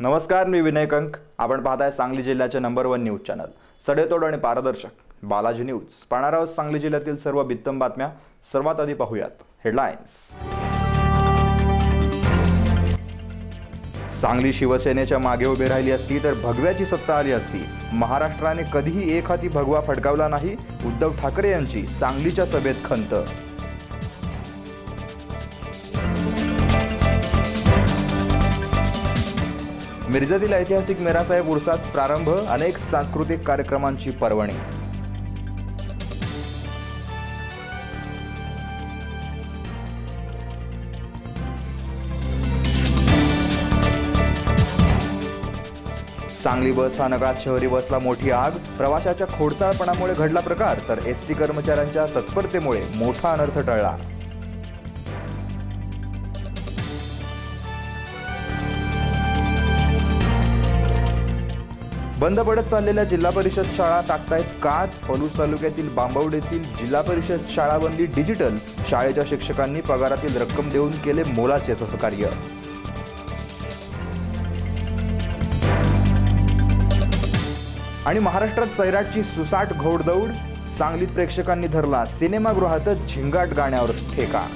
नमस्कार, मी विनय कंक. आपण पाहताय सांगली जिल्ह्याचे नंबर 1 न्यूज चॅनल. सडेतोड आणि पारदर्शक बालाजी न्यूज. पाहणार आहोत सांगली जिल्ह्यातील सर्व बित्तम बातम्या. सर्वात आधी पाहूयात हेडलाईन्स. सांगली शिवसेनेच्या मागे उभी राहिली असती तर भगव्याची सत्ता आली असती. महाराष्ट्राने कधीही एक हाती भगवा फडकावला नाही. उद्धव ठाकरे यांची सांगलीच्या सभेत खंत. मिरजेतील ऐतिहासिक मेरासाहेब उर्सास प्रारंभ. अनेक सांस्कृतिक कार्यक्रमांची पर्वणी. सांगली बस स्थानकात शहरी बसला मोठी आग. प्रवाशाच्या खोडसाळपणामुळे घडला प्रकार, तर एसटी कर्मचाऱ्यांच्या तत्परतेमुळे मोठा अनर्थ टळला. बंद पडत चाललेल्या जिल्हा परिषद शाळा टाकतायत कात. पलूस तालुक्यातील बांबवडेतील जिल्हा परिषद शाळा बनली डिजिटल. शाळेच्या शिक्षकांनी पगारातील रक्कम देऊन केले मोलाचे सहकार्य. आणि महाराष्ट्रात सैराटची सुसाट घोडदौड. सांगलीत प्रेक्षकांनी धरला सिनेमागृहातच झिंगाट गाण्यावर ठेका.